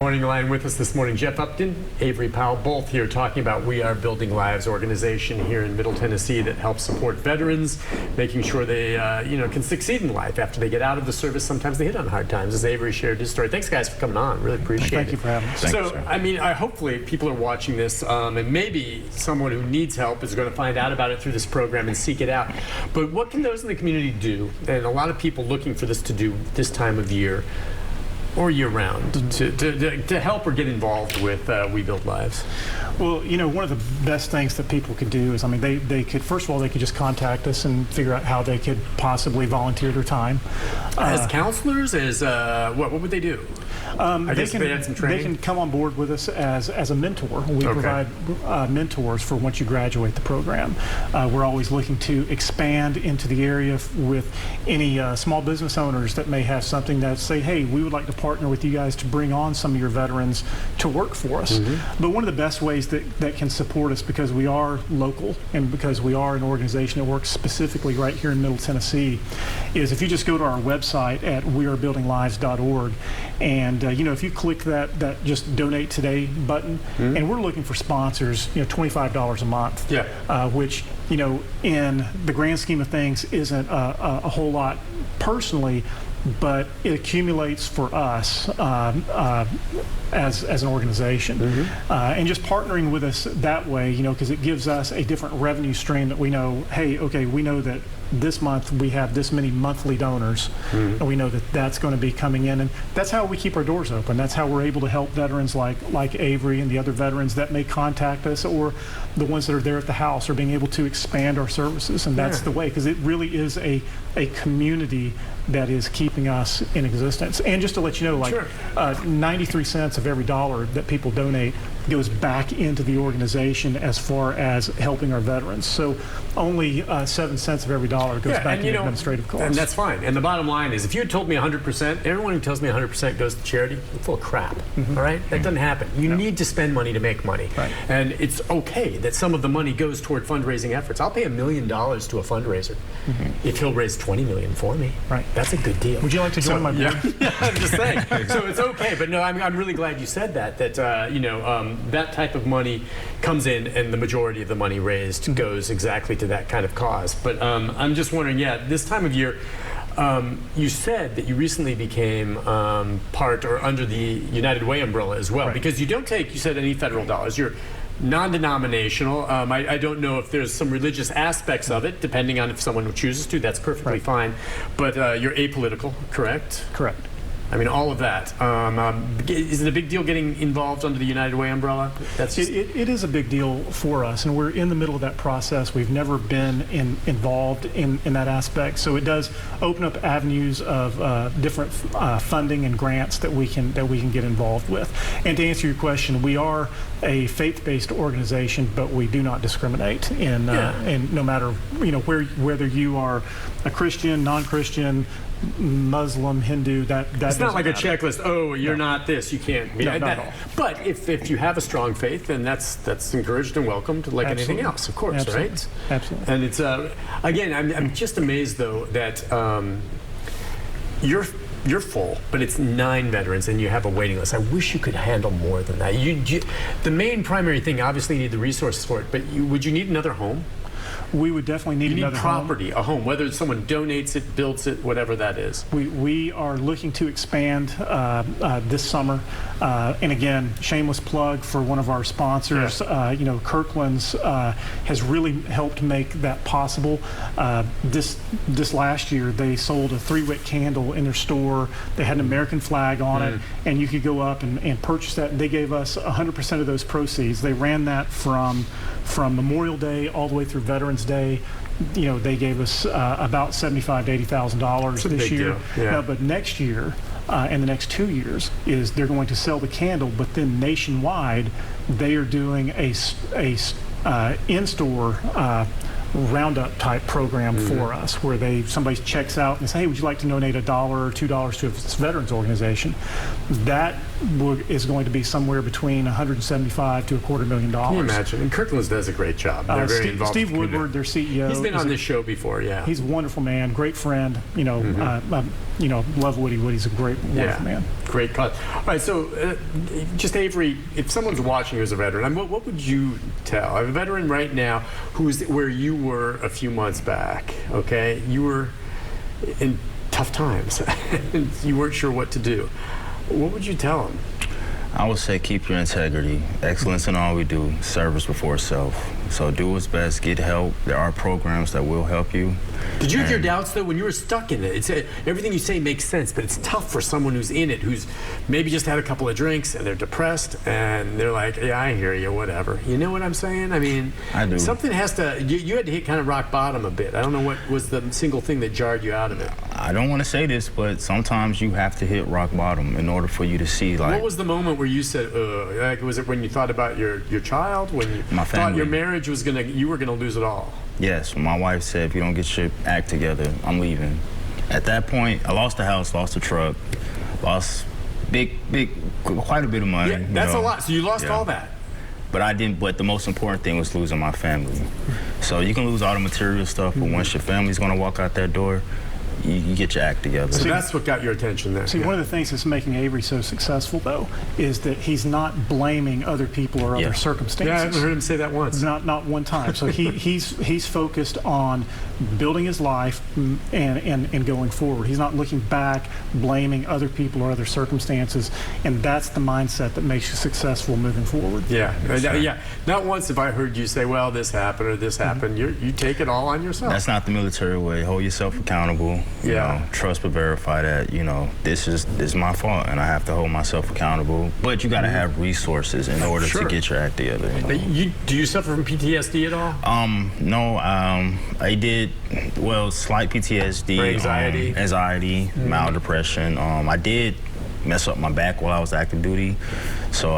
Morning Line. With us this morning, Jeff Upton, Avery Powell, both here talking about We Are Building Lives organization here in Middle Tennessee that helps support veterans, making sure they can succeed in life after they get out of the service. Sometimes they hit on hard times, as Avery shared his story. Thanks, guys, for coming on. Really appreciate it. Thank you for having us. So, I mean, hopefully people are watching this, and maybe someone who needs help is going to find out about it through this program and seek it out. But what can those in the community do? And a lot of people looking for this to do this time of year or year-round to help or get involved with We Build Lives? Well, one of the best things that people could do is, they could, first of all, they could just contact us and figure out how they could possibly volunteer their time. As counselors, as what would they do? I guess they had some training. They can come on board with us as a mentor. We provide mentors for once you graduate the program. We're always looking to expand into the area with any small business owners that may have something that say, hey, we would like to partner with you guys to bring on some of your veterans to work for us. But one of the best ways that can support us, because we are local and because we are an organization that works specifically right here in Middle Tennessee, is if you just go to our website at wearebuildinglives.org, and if you click that just donate today button, and we're looking for sponsors, $25 a month, which in the grand scheme of things isn't a whole lot personally, but it accumulates for us as an organization. And just partnering with us that way, because it gives us a different revenue stream that we know, hey, okay, we know that this month we have this many monthly donors, and we know that that's going to be coming in, and that's how we keep our doors open. That's how we're able to help veterans like Avery and the other veterans that may contact us, or the ones that are there at the house, or being able to expand our services. And that's the way, because it really is a community that is keeping us in existence. And just to let you know, 93 cents of every dollar that people donate goes back into the organization as far as helping our veterans. So only 7 cents of every dollar goes back into administrative costs. And that's fine. And the bottom line is, if you had told me 100%, everyone who tells me 100% goes to charity, I'm full of crap. All right? That doesn't happen. You need to spend money to make money. And it's okay that some of the money goes toward fundraising efforts. I'll pay $1 million to a fundraiser if he'll raise $20 million for me. That's a good deal. Would you like to join my board? I'm just saying. So it's okay. But no, I'm really glad you said that that type of money comes in, and the majority of the money raised goes exactly to that kind of cause. But I'm just wondering, this time of year, you said that you recently became part or under the United Way umbrella as well, because you don't take, you said, any federal dollars. You're non-denominational. I don't know if there's some religious aspects of it, depending on if someone chooses to. That's perfectly fine. But you're apolitical, correct? Correct. I mean, all of that. Is it a big deal getting involved under the United Way umbrella? It is a big deal for us, and we're in the middle of that process. We've never been involved in that aspect, so it does open up avenues of different funding and grants that we can get involved with. And to answer your question, we are a faith-based organization, but we do not discriminate in no matter whether you are a Christian, non-Christian, Muslim, Hindu, that it's not like matter. A checklist. Oh, you're not this. You can't be. No, not at all. But if you have a strong faith, then that's encouraged and welcomed, like anything else, of course, right? Absolutely. And it's again, I'm just amazed though that you're full, but it's 9 veterans and you have a waiting list. I wish you could handle more than that. The main primary thing, obviously, you need the resources for it, but would you need another home? We would definitely need another property, a home, whether someone donates it, builds it, whatever that is. We are looking to expand this summer, and again, shameless plug for one of our sponsors. Kirkland's has really helped make that possible. This last year, they sold a 3-wick candle in their store. They had an American flag on it, and you could go up and purchase that. And they gave us 100% of those proceeds. They ran that from Memorial Day all the way through Veterans Day. They gave us about $75,000 to $80,000 this year. But next year and the next 2 years is they're going to sell the candle, but then nationwide they are doing a in-store roundup type program for us, where somebody checks out and say, hey, would you like to donate $1 or $2 to this veterans organization? That is going to be somewhere between $175 to $250,000. Can you imagine? And Kirkland's does a great job. They're very involved. Steve Woodward, their CEO. He's been on this show before, yeah. He's a wonderful man, great friend. Love Woody. Woody's a great, wonderful man. Great cause. All right, so just Avery, if someone's watching who's a veteran, what would you tell a veteran right now who's where you were a few months back? Okay, you were in tough times. You weren't sure what to do. What would you tell them? I would say keep your integrity. Excellence in all we do. Service before self. So do what's best. Get help. There are programs that will help you. Did you have your doubts, though, when you were stuck in it? Everything you say makes sense, but it's tough for someone who's in it, who's maybe just had a couple of drinks and they're depressed and they're like, yeah, I hear you, whatever. You know what I'm saying? I mean, I do. Something has to, you had to hit kind of rock bottom a bit. I don't know what was the single thing that jarred you out of it. I don't want to say this, but sometimes you have to hit rock bottom in order for you to see, like... What was the moment where you said, like, was it when you thought about your child? When you my family. Thought your marriage was you were gonna lose it all? Yes, when my wife said, if you don't get your act together, I'm leaving. At that point, I lost the house, lost the truck, lost quite a bit of money. Yeah, that's a lot. So you lost all that. But I didn't. But the most important thing was losing my family. So you can lose all the material stuff, but once your family's gonna walk out that door, you get your act together. So that's what got your attention there. See, one of the things that's making Avery so successful, though, is that he's not blaming other people or other circumstances. Yeah, I haven't heard him say that once. Not one time. So he's focused on building his life and going forward. He's not looking back, blaming other people or other circumstances, and that's the mindset that makes you successful moving forward. Yeah, yeah. Not once have I heard you say, well, this happened or this happened. You take it all on yourself. That's not the military way. Hold yourself accountable. You know, trust but verify that, this is my fault and I have to hold myself accountable. But you got to have resources in order to get your act together. Do you suffer from PTSD at all? No, I did, slight PTSD. Or anxiety, mild depression. I did mess up my back while I was active duty. So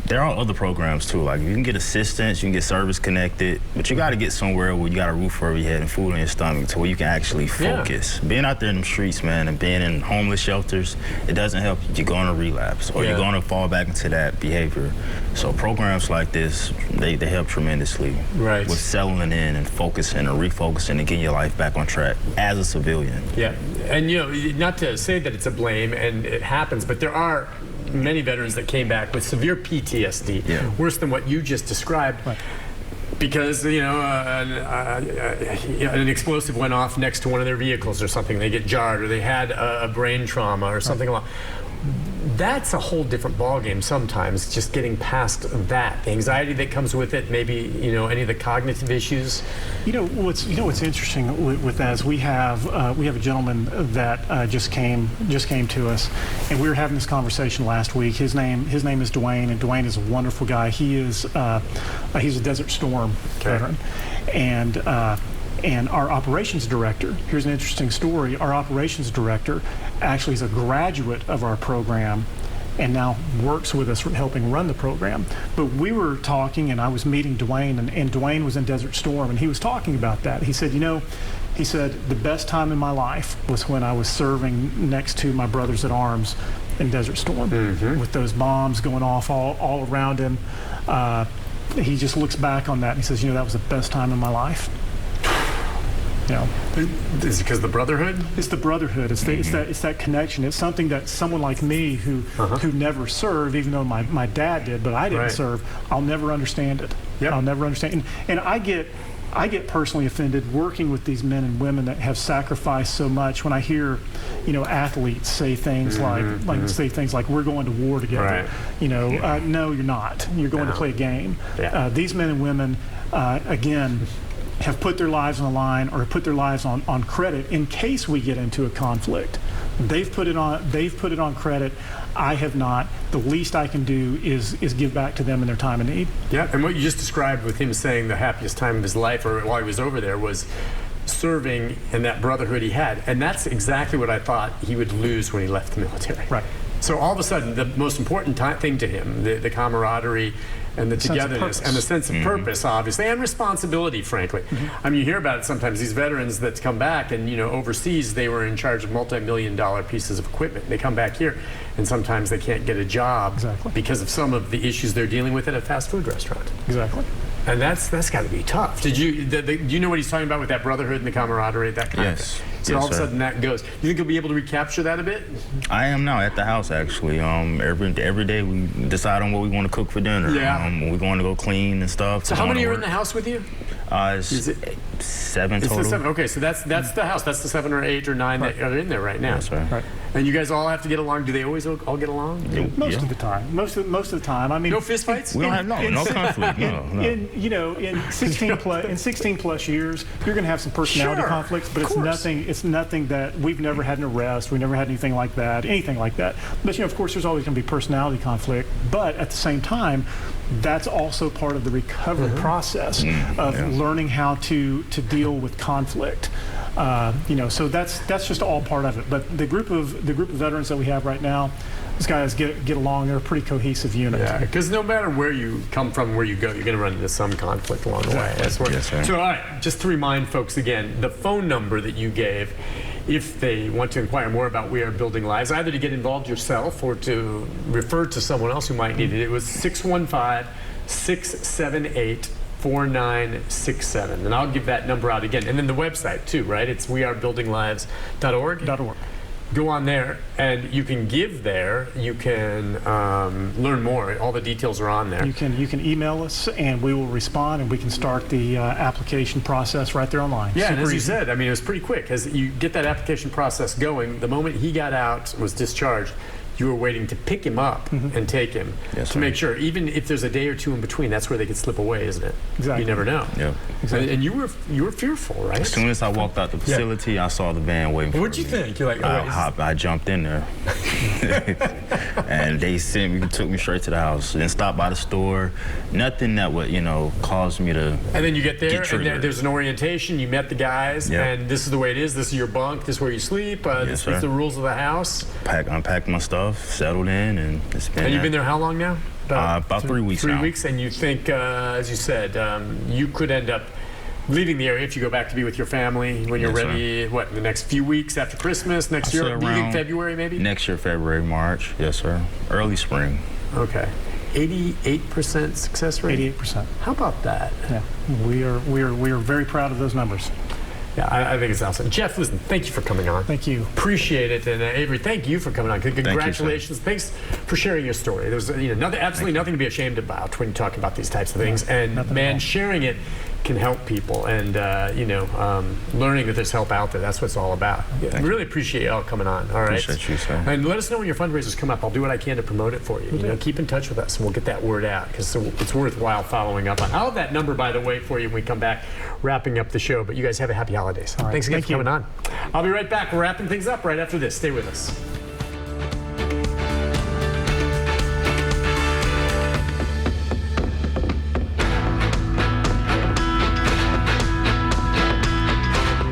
there are other programs too. Like you can get assistance, you can get service connected, but you got to get somewhere where you got a roof over your head and food on your stomach to where you can actually focus. Being out there in the streets, man, and being in homeless shelters, it doesn't help you. You're going to relapse or you're going to fall back into that behavior. So programs like this, they help tremendously with settling in and focusing and refocusing and getting your life back on track as a civilian. Yeah, and not to say that it's a blame and it happens, but there are many veterans that came back with severe PTSD, worse than what you just described, because an explosive went off next to one of their vehicles or something. They get jarred, or they had a brain trauma or something along. That's a whole different ballgame sometimes, just getting past that. The anxiety that comes with it, maybe, any of the cognitive issues. What's interesting with that is we have a gentleman that just came to us, and we were having this conversation last week. His name is Dwayne, and Dwayne is a wonderful guy. He's a Desert Storm veteran. And our operations director, here's an interesting story, our operations director actually is a graduate of our program and now works with us helping run the program. But we were talking, and I was meeting Dwayne, and Dwayne was in Desert Storm, and he was talking about that. He said, the best time in my life was when I was serving next to my brothers at arms in Desert Storm, with those bombs going off all around him. He just looks back on that and he says, that was the best time in my life. Is it because the brotherhood? It's the brotherhood. It's that connection. It's something that someone like me who never served, even though my dad did, but I didn't serve, I'll never understand it. Yep. I'll never understand. And I get personally offended working with these men and women that have sacrificed so much when I hear, athletes say things like we're going to war together. Right. No, you're not. You're going to play a game. Yeah. These men and women, again, have put their lives on the line or put their lives on credit in case we get into a conflict. They've put it on credit. I have not. The least I can do is give back to them in their time of need. Yeah, and what you just described with him saying the happiest time of his life or while he was over there was serving and that brotherhood he had. And that's exactly what I thought he would lose when he left the military. Right. So all of a sudden, the most important thing to him, the camaraderie and the togetherness and the sense of purpose, obviously, and responsibility, frankly. I mean, you hear about it sometimes. These veterans that come back and, overseas, they were in charge of multi-million-dollar pieces of equipment. They come back here, and sometimes they can't get a job because of some of the issues they're dealing with at a fast food restaurant. Exactly. And that's got to be tough. Do you know what he's talking about with that brotherhood and the camaraderie, that kind of thing? So all of a sudden that goes. You think you'll be able to recapture that a bit? I am now at the house, actually. Every day we decide on what we want to cook for dinner. Yeah. We're going to go clean and stuff. So how many are in the house with you? It's 7 total. It's 7. Okay, so that's the house. That's the 7 or 8 or 9 that are in there right now. That's right. And you guys all have to get along. Do they always all get along? Most of the time. Most of the time. I mean, no fist fights. We don't have no conflict. No. In 16 plus years, you're going to have some personality conflicts, but it's nothing that we've never had an arrest. We never had anything like that. But of course, there's always going to be personality conflict. But at the same time, that's also part of the recovery process of learning how to deal with conflict. So that's just all part of it. But the group of veterans that we have right now, these guys get along. They're a pretty cohesive unit. Yeah, because no matter where you come from, where you go, you're going to run into some conflict along the way. That's where. Yes, sir. So, all right, just to remind folks again, the phone number that you gave, if they want to inquire more about We Are Building Lives, either to get involved yourself or to refer to someone else who might need it, it was 615-678-4967. And I'll give that number out again. And then the website, too, right? It's wearebuildinglives.org. Go on there, and you can give there. You can learn more. All the details are on there. You can email us, and we will respond, and we can start the application process right there online. Yeah, and as you said, I mean, it was pretty quick. As you get that application process going, the moment he got out, was discharged, you were waiting to pick him up and take him to make sure, even if there's a day or two in between, that's where they could slip away, isn't it? Exactly. You never know. Yep. Exactly. And you were fearful, right? As soon as I walked out the facility, I saw the van waiting for me. What'd you think? You're like, I jumped in there, and they took me straight to the house. Didn't stop by the store. Nothing that would, cause me to. And then you get there, and there's an orientation. You met the guys, and this is the way it is. This is your bunk. This is where you sleep. This is the rules of the house. Unpacked my stuff. Settled in, and it's been. And you've been there how long now? About 3 weeks. 3 weeks, and you think, as you said, you could end up leaving the area if you go back to be with your family when you're ready. Sir. What, in the next few weeks after Christmas? Next year, around February, maybe. Next year, February, March. Yes, sir. Early spring. Okay. 88% success rate. 88%. How about that? Yeah, we are very proud of those numbers. Yeah, I think it's awesome. Jeff, listen, thank you for coming on. Thank you. Appreciate it. And Avery, thank you for coming on. Congratulations. Thanks for sharing your story. There's absolutely nothing to be ashamed about when you talk about these types of things. And sharing it can help people. And, learning that there's help out there, that's what it's all about. Really appreciate you all coming on. All right. Appreciate you, sir. And let us know when your fundraisers come up. I'll do what I can to promote it for you. Keep in touch with us, and we'll get that word out, because it's worthwhile following up on. I'll have that number, by the way, for you when we come back, wrapping up the show. But you guys have a happy holidays. All right. Thanks again for coming on. I'll be right back. We're wrapping things up right after this. Stay with us.